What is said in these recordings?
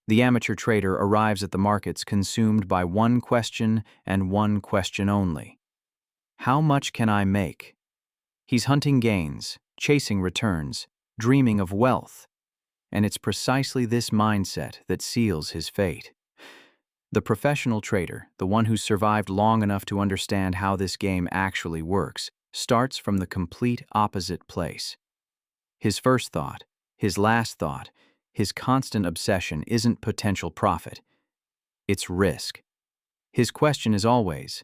The amateur trader arrives at the markets consumed by one question and one question only. How much can I make? He's hunting gains, chasing returns, dreaming of wealth. And it's precisely this mindset that seals his fate. The professional trader, the one who's survived long enough to understand how this game actually works, starts from the complete opposite place. His first thought, his last thought, his constant obsession isn't potential profit. It's risk. His question is always,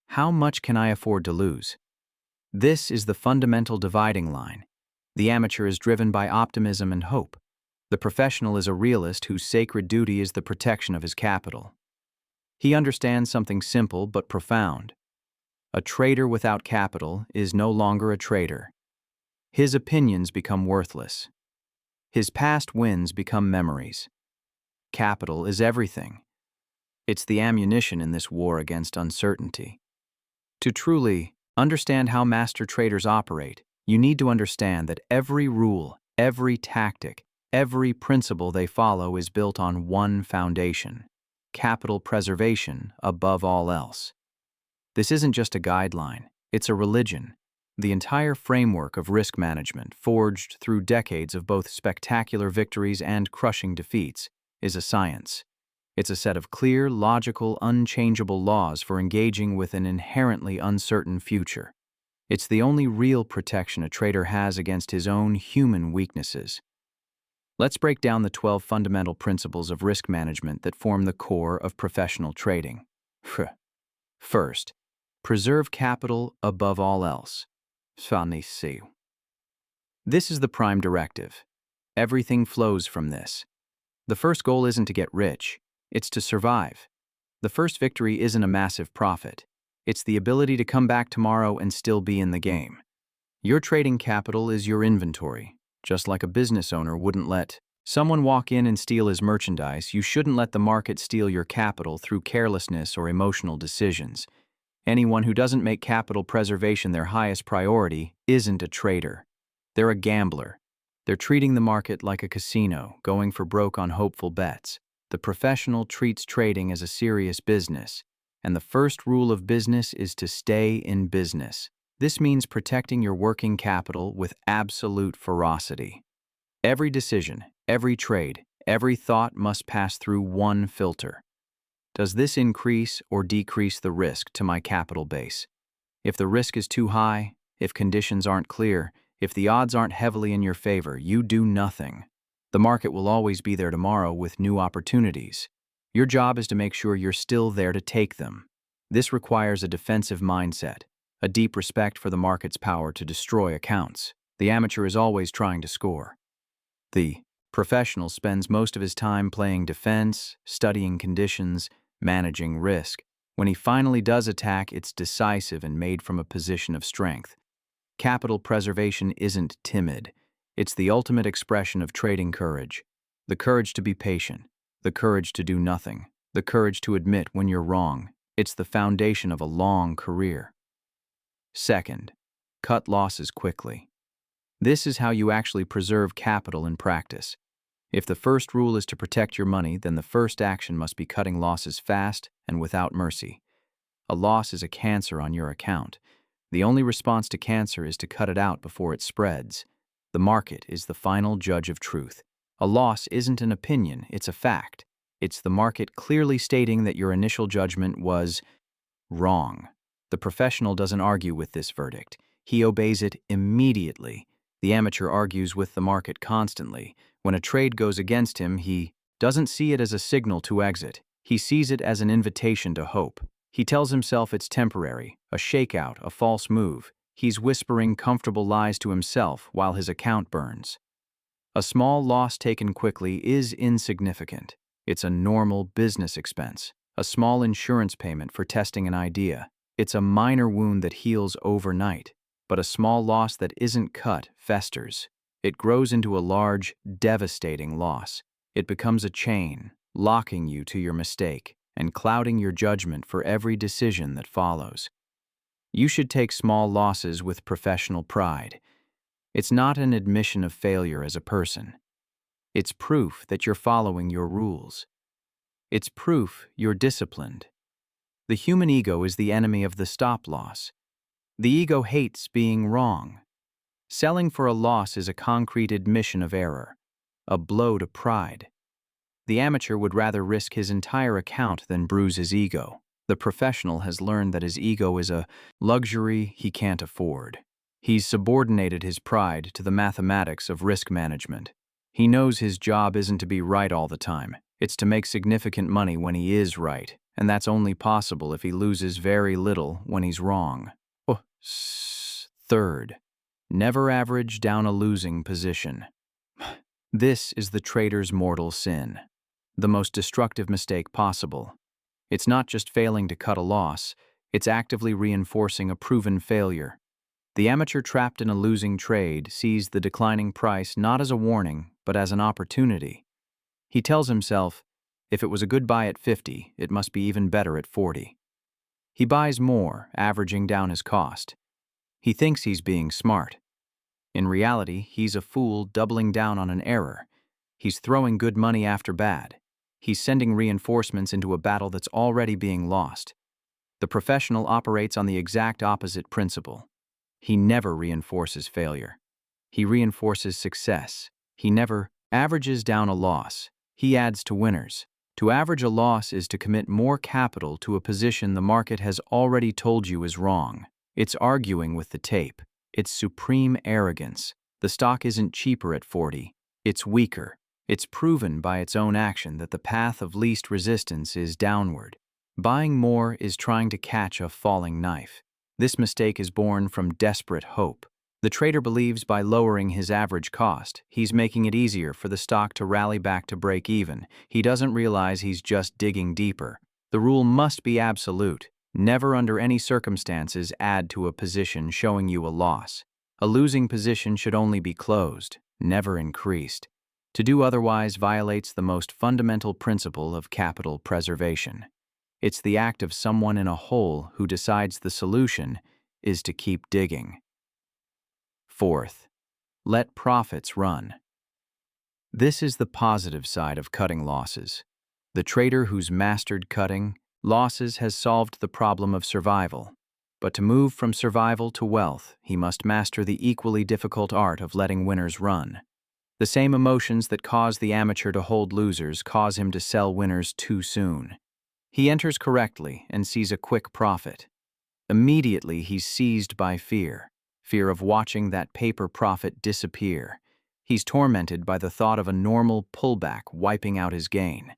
how much can I afford to lose? This is the fundamental dividing line. The amateur is driven by optimism and hope. The professional is a realist whose sacred duty is the protection of his capital. He understands something simple but profound. A trader without capital is no longer a trader. His opinions become worthless. His past wins become memories. Capital is everything. It's the ammunition in this war against uncertainty. To truly understand how master traders operate, you need to understand that every rule, every tactic, every principle they follow is built on one foundation: capital preservation above all else. This isn't just a guideline, it's a religion. The entire framework of risk management, forged through decades of both spectacular victories and crushing defeats, is a science. It's a set of clear, logical, unchangeable laws for engaging with an inherently uncertain future. It's the only real protection a trader has against his own human weaknesses. Let's break down the 12 fundamental principles of risk management that form the core of professional trading. First, preserve capital above all else. This is the prime directive. Everything flows from this. The first goal isn't to get rich, it's to survive. The first victory isn't a massive profit. It's the ability to come back tomorrow and still be in the game. Your trading capital is your inventory. Just like a business owner wouldn't let someone walk in and steal his merchandise, you shouldn't let the market steal your capital through carelessness or emotional decisions. Anyone who doesn't make capital preservation their highest priority isn't a trader. They're a gambler. They're treating the market like a casino, going for broke on hopeful bets. The professional treats trading as a serious business, and the first rule of business is to stay in business. This means protecting your working capital with absolute ferocity. Every decision, every trade, every thought must pass through one filter. Does this increase or decrease the risk to my capital base? If the risk is too high, if conditions aren't clear, if the odds aren't heavily in your favor, you do nothing. The market will always be there tomorrow with new opportunities. Your job is to make sure you're still there to take them. This requires a defensive mindset, a deep respect for the market's power to destroy accounts. The amateur is always trying to score. The professional spends most of his time playing defense, studying conditions, managing risk. When he finally does attack, it's decisive and made from a position of strength. Capital preservation isn't timid. It's the ultimate expression of trading courage. The courage to be patient, the courage to do nothing, the courage to admit when you're wrong. It's the foundation of a long career. Second, cut losses quickly. This is how you actually preserve capital in practice. If the first rule is to protect your money, then the first action must be cutting losses fast and without mercy. A loss is a cancer on your account. The only response to cancer is to cut it out before it spreads. The market is the final judge of truth. A loss isn't an opinion, it's a fact. It's the market clearly stating that your initial judgment was wrong. The professional doesn't argue with this verdict. He obeys it immediately. The amateur argues with the market constantly. When a trade goes against him, he doesn't see it as a signal to exit. He sees it as an invitation to hope. He tells himself it's temporary, a shakeout, a false move. He's whispering comfortable lies to himself while his account burns. A small loss taken quickly is insignificant. It's a normal business expense, a small insurance payment for testing an idea. It's a minor wound that heals overnight, but a small loss that isn't cut festers. It grows into a large, devastating loss. It becomes a chain, locking you to your mistake and clouding your judgment for every decision that follows. You should take small losses with professional pride. It's not an admission of failure as a person. It's proof that you're following your rules. It's proof you're disciplined. The human ego is the enemy of the stop-loss. The ego hates being wrong. Selling for a loss is a concrete admission of error, a blow to pride. The amateur would rather risk his entire account than bruise his ego. The professional has learned that his ego is a luxury he can't afford. He's subordinated his pride to the mathematics of risk management. He knows his job isn't to be right all the time. It's to make significant money when he is right, and that's only possible if he loses very little when he's wrong. Third, never average down a losing position. This is the trader's mortal sin, the most destructive mistake possible. It's not just failing to cut a loss, it's actively reinforcing a proven failure. The amateur trapped in a losing trade sees the declining price not as a warning, but as an opportunity. He tells himself, if it was a good buy at 50, it must be even better at 40. He buys more, averaging down his cost. He thinks he's being smart. In reality, he's a fool doubling down on an error. He's throwing good money after bad. He's sending reinforcements into a battle that's already being lost. The professional operates on the exact opposite principle. He never reinforces failure. He reinforces success. He never averages down a loss. He adds to winners. To average a loss is to commit more capital to a position the market has already told you is wrong. It's arguing with the tape. It's supreme arrogance. The stock isn't cheaper at 40. It's weaker. It's proven by its own action that the path of least resistance is downward. Buying more is trying to catch a falling knife. This mistake is born from desperate hope. The trader believes by lowering his average cost, he's making it easier for the stock to rally back to break even. He doesn't realize he's just digging deeper. The rule must be absolute. Never under any circumstances add to a position showing you a loss. A losing position should only be closed, never increased. To do otherwise violates the most fundamental principle of capital preservation. It's the act of someone in a hole who decides the solution is to keep digging. Fourth, let profits run. This is the positive side of cutting losses. The trader who's mastered cutting losses has solved the problem of survival. But to move from survival to wealth, he must master the equally difficult art of letting winners run. The same emotions that cause the amateur to hold losers cause him to sell winners too soon. He enters correctly and sees a quick profit. Immediately he's seized by fear of watching that paper profit disappear. He's tormented by the thought of a normal pullback wiping out his gain.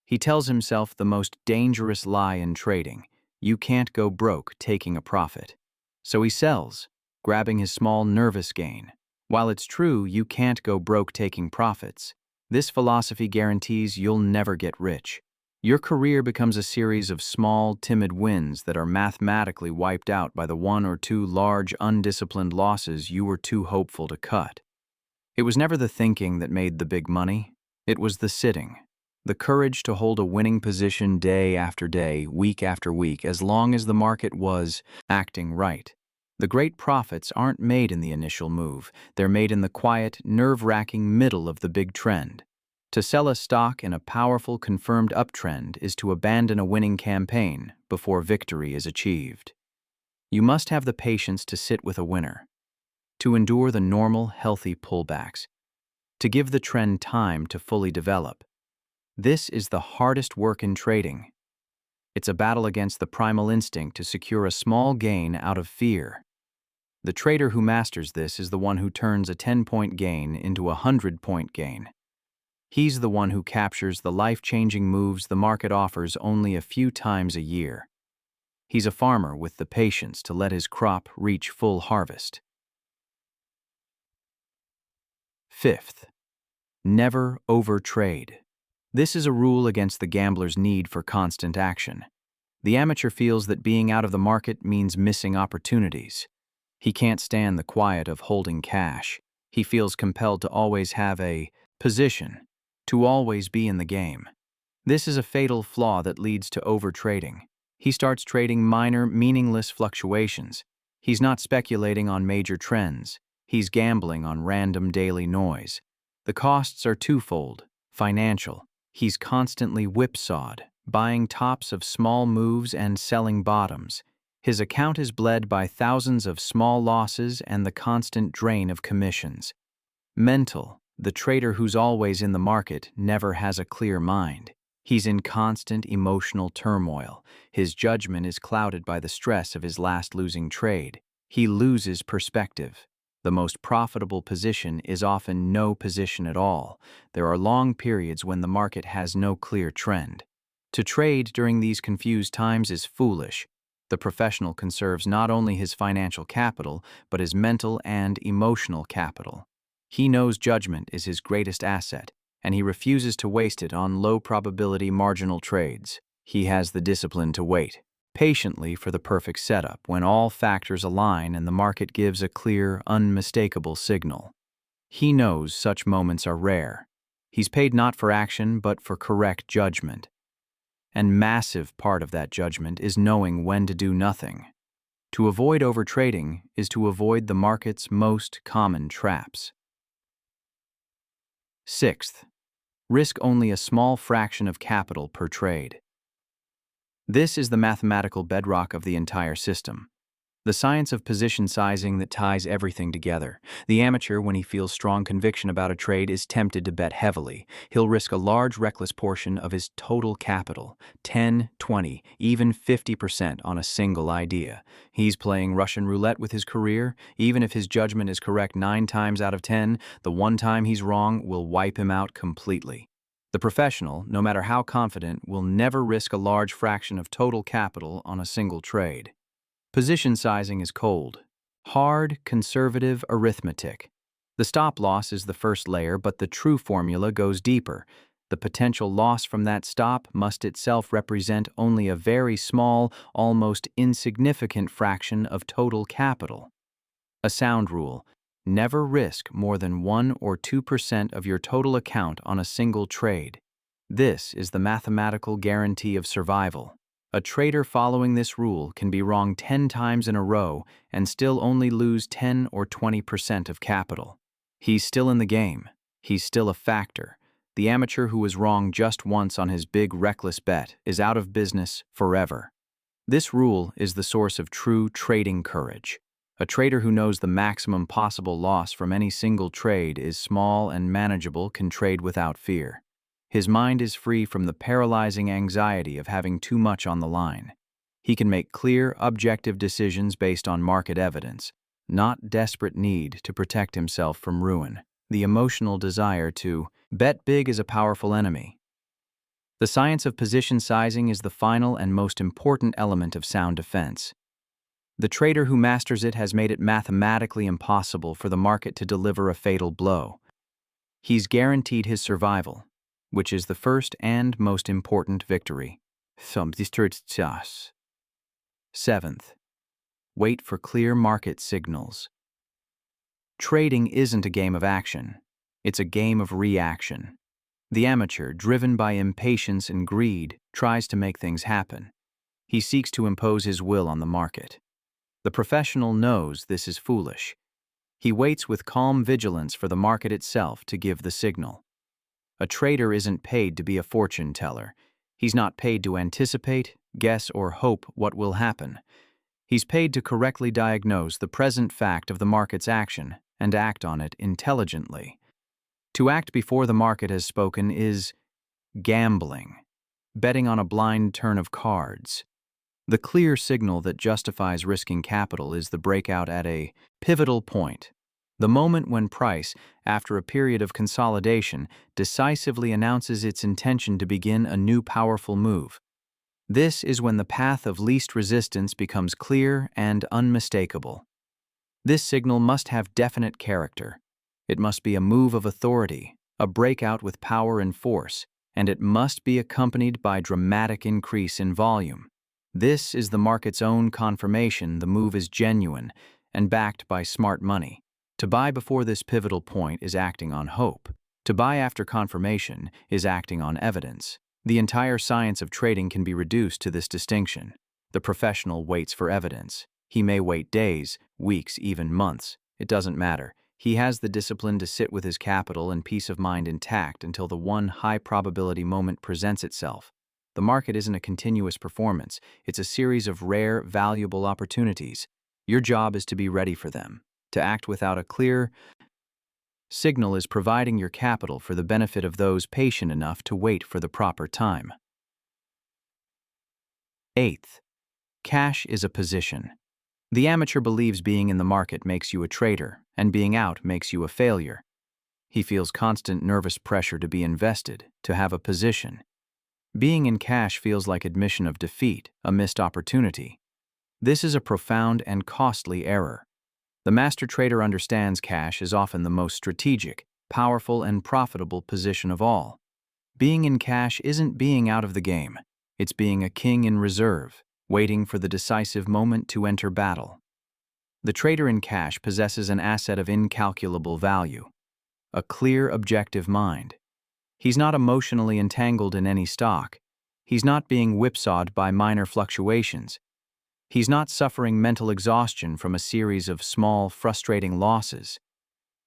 He tells himself the most dangerous lie in trading: you can't go broke taking a profit. So he sells, grabbing his small nervous gain. While it's true you can't go broke taking profits, this philosophy guarantees you'll never get rich. Your career becomes a series of small, timid wins that are mathematically wiped out by the one or two large, undisciplined losses you were too hopeful to cut. It was never the thinking that made the big money. It was the sitting. The courage to hold a winning position day after day, week after week, as long as the market was acting right. The great profits aren't made in the initial move. They're made in the quiet, nerve-wracking middle of the big trend. To sell a stock in a powerful, confirmed uptrend is to abandon a winning campaign before victory is achieved. You must have the patience to sit with a winner, to endure the normal, healthy pullbacks, to give the trend time to fully develop. This is the hardest work in trading. It's a battle against the primal instinct to secure a small gain out of fear. The trader who masters this is the one who turns a 10-point gain into a 100-point gain. He's the one who captures the life-changing moves the market offers only a few times a year. He's a farmer with the patience to let his crop reach full harvest. Fifth, never overtrade. This is a rule against the gambler's need for constant action. The amateur feels that being out of the market means missing opportunities. He can't stand the quiet of holding cash. He feels compelled to always have a position, to always be in the game. This is a fatal flaw that leads to overtrading. He starts trading minor, meaningless fluctuations. He's not speculating on major trends. He's gambling on random daily noise. The costs are twofold. Financial. He's constantly whipsawed, buying tops of small moves and selling bottoms. His account is bled by thousands of small losses and the constant drain of commissions. Mental. The trader who's always in the market never has a clear mind. He's in constant emotional turmoil. His judgment is clouded by the stress of his last losing trade. He loses perspective. The most profitable position is often no position at all. There are long periods when the market has no clear trend. To trade during these confused times is foolish. The professional conserves not only his financial capital, but his mental and emotional capital. He knows judgment is his greatest asset, and he refuses to waste it on low-probability marginal trades. He has the discipline to wait patiently for the perfect setup when all factors align and the market gives a clear, unmistakable signal. He knows such moments are rare. He's paid not for action, but for correct judgment. And massive part of that judgment is knowing when to do nothing. To avoid overtrading is to avoid the market's most common traps. Sixth, risk only a small fraction of capital per trade. This is the mathematical bedrock of the entire system. The science of position sizing that ties everything together. The amateur, when he feels strong conviction about a trade, is tempted to bet heavily. He'll risk a large, reckless portion of his total capital, 10, 20, even 50% on a single idea. He's playing Russian roulette with his career. Even if his judgment is correct 9 times out of 10, the one time he's wrong will wipe him out completely. The professional, no matter how confident, will never risk a large fraction of total capital on a single trade. Position sizing is cold, hard, conservative arithmetic. The stop loss is the first layer, but the true formula goes deeper. The potential loss from that stop must itself represent only a very small, almost insignificant fraction of total capital. A sound rule: never risk more than 1 or 2% of your total account on a single trade. This is the mathematical guarantee of survival. A trader following this rule can be wrong 10 times in a row and still only lose 10 or 20% of capital. He's still in the game. He's still a factor. The amateur who was wrong just once on his big reckless bet is out of business forever. This rule is the source of true trading courage. A trader who knows the maximum possible loss from any single trade is small and manageable can trade without fear. His mind is free from the paralyzing anxiety of having too much on the line. He can make clear, objective decisions based on market evidence, not desperate need to protect himself from ruin. The emotional desire to bet big is a powerful enemy. The science of position sizing is the final and most important element of sound defense. The trader who masters it has made it mathematically impossible for the market to deliver a fatal blow. He's guaranteed his survival, which is the first and most important victory. Seventh, wait for clear market signals. Trading isn't a game of action. It's a game of reaction. The amateur, driven by impatience and greed, tries to make things happen. He seeks to impose his will on the market. The professional knows this is foolish. He waits with calm vigilance for the market itself to give the signal. A trader isn't paid to be a fortune teller. He's not paid to anticipate, guess, or hope what will happen. He's paid to correctly diagnose the present fact of the market's action and act on it intelligently. To act before the market has spoken is gambling, betting on a blind turn of cards. The clear signal that justifies risking capital is the breakout at a pivotal point, the moment when price, after a period of consolidation, decisively announces its intention to begin a new powerful move. This is when the path of least resistance becomes clear and unmistakable. This signal must have definite character. It must be a move of authority, a breakout with power and force, and it must be accompanied by dramatic increase in volume. This is the market's own confirmation the move is genuine and backed by smart money. To buy before this pivotal point is acting on hope. To buy after confirmation is acting on evidence. The entire science of trading can be reduced to this distinction. The professional waits for evidence. He may wait days, weeks, even months. It doesn't matter. He has the discipline to sit with his capital and peace of mind intact until the one high-probability moment presents itself. The market isn't a continuous performance, it's a series of rare, valuable opportunities. Your job is to be ready for them. To act without a clear signal is providing your capital for the benefit of those patient enough to wait for the proper time. Eighth, cash is a position. The amateur believes being in the market makes you a trader, and being out makes you a failure. He feels constant nervous pressure to be invested, to have a position. Being in cash feels like admission of defeat, a missed opportunity. This is a profound and costly error. The master trader understands cash is often the most strategic, powerful, and profitable position of all. Being in cash isn't being out of the game. It's being a king in reserve, waiting for the decisive moment to enter battle. The trader in cash possesses an asset of incalculable value, a clear, objective mind. He's not emotionally entangled in any stock. He's not being whipsawed by minor fluctuations. He's not suffering mental exhaustion from a series of small, frustrating losses.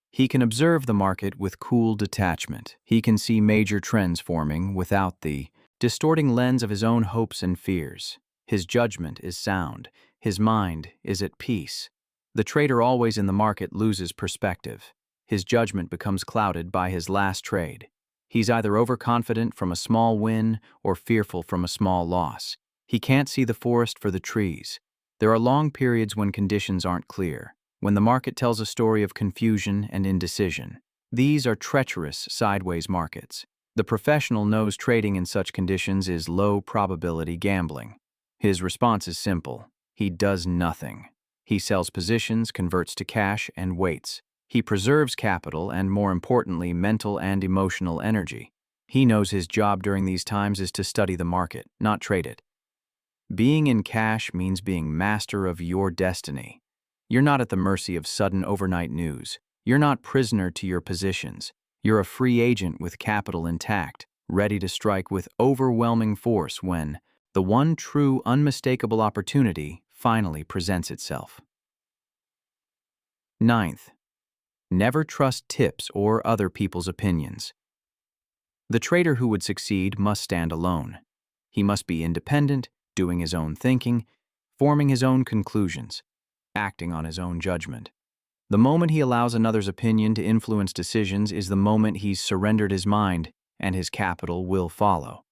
He can observe the market with cool detachment. He can see major trends forming without the distorting lens of his own hopes and fears. His judgment is sound. His mind is at peace. The trader always in the market loses perspective. His judgment becomes clouded by his last trade. He's either overconfident from a small win or fearful from a small loss. He can't see the forest for the trees. There are long periods when conditions aren't clear, when the market tells a story of confusion and indecision. These are treacherous sideways markets. The professional knows trading in such conditions is low-probability gambling. His response is simple. He does nothing. He sells positions, converts to cash, and waits. He preserves capital and, more importantly, mental and emotional energy. He knows his job during these times is to study the market, not trade it. Being in cash means being master of your destiny. You're not at the mercy of sudden overnight news. You're not prisoner to your positions. You're a free agent with capital intact, ready to strike with overwhelming force when the one true, unmistakable opportunity finally presents itself. Ninth, never trust tips or other people's opinions. The trader who would succeed must stand alone. He must be independent, doing his own thinking, forming his own conclusions, acting on his own judgment. The moment he allows another's opinion to influence decisions is the moment he's surrendered his mind, and his capital will follow.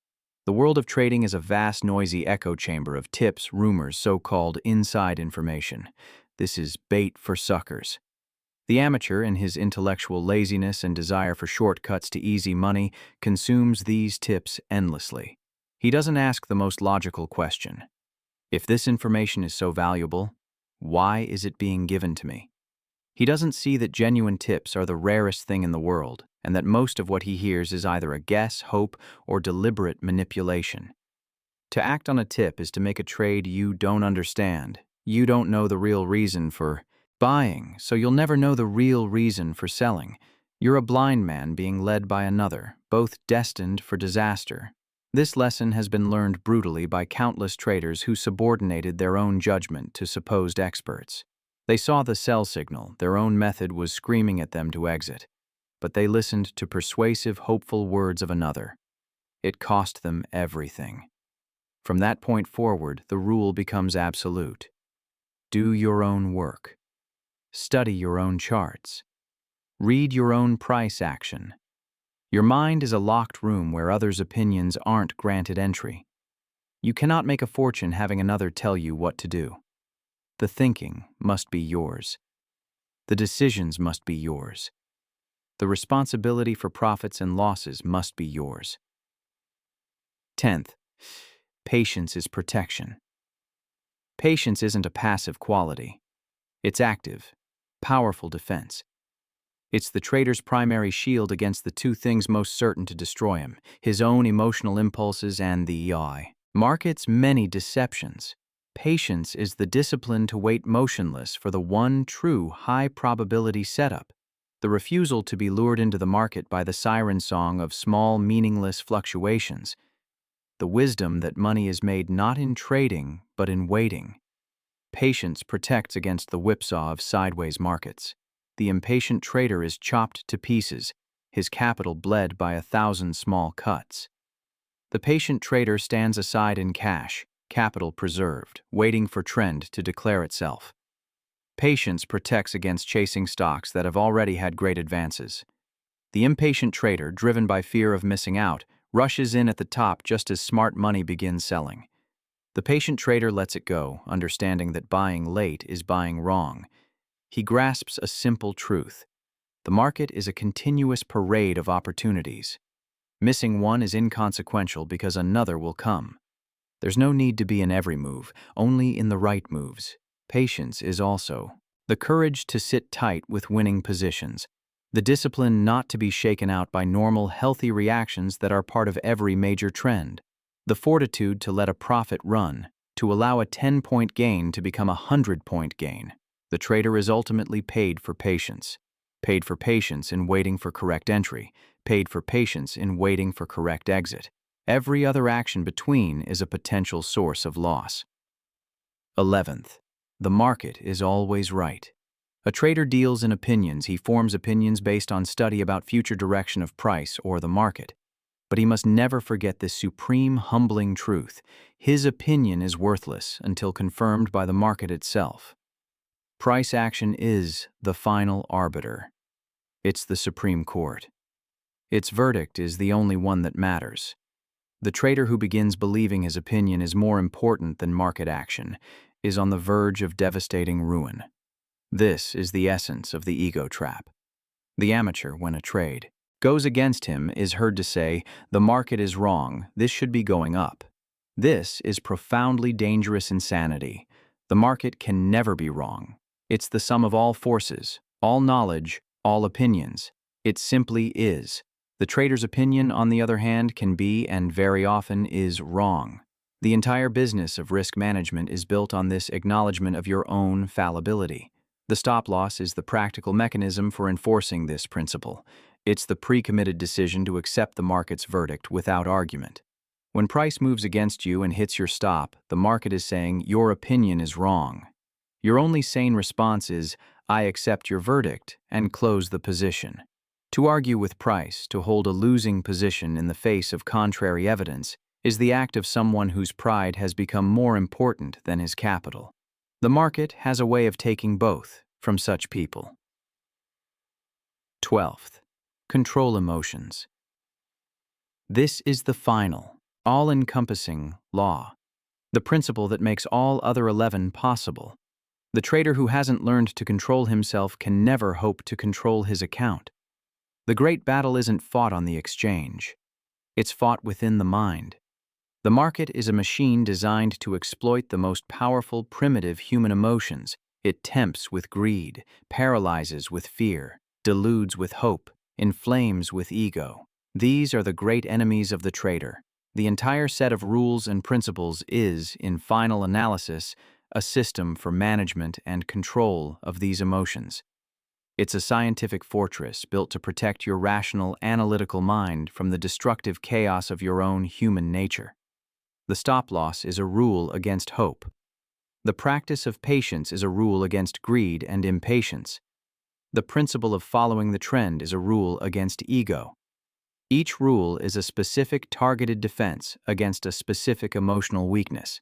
The world of trading is a vast, noisy echo chamber of tips, rumors, so-called inside information. This is bait for suckers. The amateur, in his intellectual laziness and desire for shortcuts to easy money, consumes these tips endlessly. He doesn't ask the most logical question. If this information is so valuable, why is it being given to me? He doesn't see that genuine tips are the rarest thing in the world, and that most of what he hears is either a guess, hope, or deliberate manipulation. To act on a tip is to make a trade you don't understand. You don't know the real reason for buying, so you'll never know the real reason for selling. You're a blind man being led by another, both destined for disaster. This lesson has been learned brutally by countless traders who subordinated their own judgment to supposed experts. They saw the sell signal, their own method was screaming at them to exit, but they listened to persuasive, hopeful words of another. It cost them everything. From that point forward, the rule becomes absolute. Do your own work. Study your own charts. Read your own price action. Your mind is a locked room where others' opinions aren't granted entry. You cannot make a fortune having another tell you what to do. The thinking must be yours. The decisions must be yours. The responsibility for profits and losses must be yours. 10th, patience is protection. Patience isn't a passive quality. It's active, powerful defense. It's the trader's primary shield against the two things most certain to destroy him, his own emotional impulses and the market's many deceptions. Patience is the discipline to wait motionless for the one true high-probability setup, the refusal to be lured into the market by the siren song of small, meaningless fluctuations, the wisdom that money is made not in trading, but in waiting. Patience protects against the whipsaw of sideways markets. the impatient trader is chopped to pieces, his capital bled by 1,000 small cuts. The patient trader stands aside in cash, capital preserved, waiting for trend to declare itself. Patience protects against chasing stocks that have already had great advances. The impatient trader, driven by fear of missing out, rushes in at the top just as smart money begins selling. The patient trader lets it go, understanding that buying late is buying wrong. He grasps a simple truth. The market is a continuous parade of opportunities. Missing one is inconsequential because another will come. There's no need to be in every move, only in the right moves. Patience is also the courage to sit tight with winning positions, the discipline not to be shaken out by normal, healthy reactions that are part of every major trend, the fortitude to let a profit run, to allow a 10-point gain to become a 100-point gain. The trader is ultimately paid for patience in waiting for correct entry, paid for patience in waiting for correct exit. Every other action between is a potential source of loss. 11th, the market is always right. A trader deals in opinions. He forms opinions based on study about future direction of price or the market. But he must never forget this supreme, humbling truth. His opinion is worthless until confirmed by the market itself. Price action is the final arbiter. It's the Supreme Court. Its verdict is the only one that matters. The trader who begins believing his opinion is more important than market action is on the verge of devastating ruin. This is the essence of the ego trap. The amateur, when a trade goes against him, is heard to say, "The market is wrong, this should be going up." This is profoundly dangerous insanity. The market can never be wrong. It's the sum of all forces, all knowledge, all opinions. It simply is. The trader's opinion, on the other hand, can be, and very often is, wrong. The entire business of risk management is built on this acknowledgement of your own fallibility. The stop-loss is the practical mechanism for enforcing this principle. It's the pre-committed decision to accept the market's verdict without argument. When price moves against you and hits your stop, the market is saying, "Your opinion is wrong." Your only sane response is, "I accept your verdict," and close the position. To argue with price, to hold a losing position in the face of contrary evidence, is the act of someone whose pride has become more important than his capital. The market has a way of taking both from such people. 12th, control emotions. This is the final, all-encompassing law, the principle that makes all other 11 possible. The trader who hasn't learned to control himself can never hope to control his account. The great battle isn't fought on the exchange. It's fought within the mind. The market is a machine designed to exploit the most powerful, primitive human emotions. It tempts with greed, paralyzes with fear, deludes with hope, inflames with ego. These are the great enemies of the trader. The entire set of rules and principles is, in final analysis, a system for management and control of these emotions. It's a scientific fortress built to protect your rational, analytical mind from the destructive chaos of your own human nature. The stop-loss is a rule against hope. The practice of patience is a rule against greed and impatience. The principle of following the trend is a rule against ego. Each rule is a specific targeted defense against a specific emotional weakness.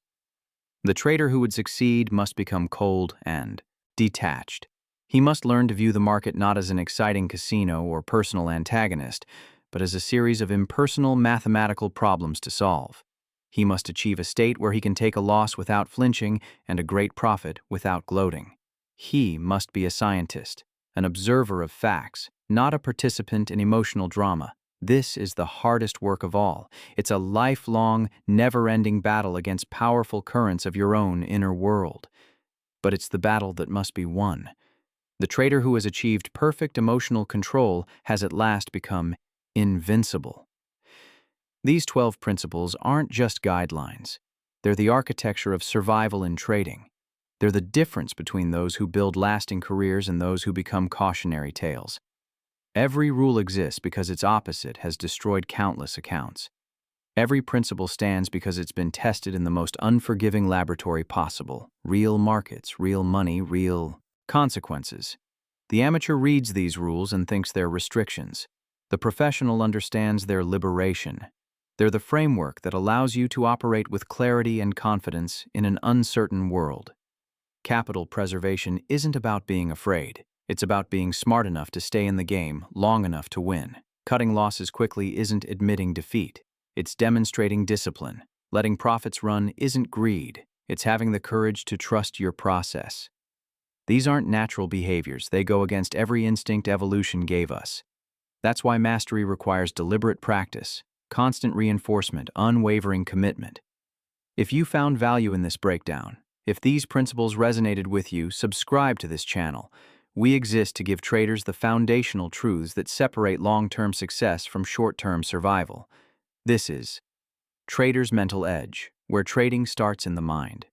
The trader who would succeed must become cold and detached. He must learn to view the market not as an exciting casino or personal antagonist, but as a series of impersonal mathematical problems to solve. He must achieve a state where he can take a loss without flinching and a great profit without gloating. He must be a scientist, an observer of facts, not a participant in emotional drama. This is the hardest work of all. It's a lifelong, never-ending battle against powerful currents of your own inner world. But it's the battle that must be won. The trader who has achieved perfect emotional control has at last become invincible. These 12 principles aren't just guidelines. They're the architecture of survival in trading. They're the difference between those who build lasting careers and those who become cautionary tales. Every rule exists because its opposite has destroyed countless accounts. Every principle stands because it's been tested in the most unforgiving laboratory possible. Real markets, real money, real consequences. The amateur reads these rules and thinks they're restrictions. The professional understands their liberation. They're the framework that allows you to operate with clarity and confidence in an uncertain world. Capital preservation isn't about being afraid. It's about being smart enough to stay in the game long enough to win. Cutting losses quickly isn't admitting defeat. It's demonstrating discipline. Letting profits run isn't greed. It's having the courage to trust your process. These aren't natural behaviors. They go against every instinct evolution gave us. That's why mastery requires deliberate practice, constant reinforcement, unwavering commitment. If you found value in this breakdown, if these principles resonated with you, subscribe to this channel. We exist to give traders the foundational truths that separate long-term success from short-term survival. This is Trader's Mental Edge, where trading starts in the mind.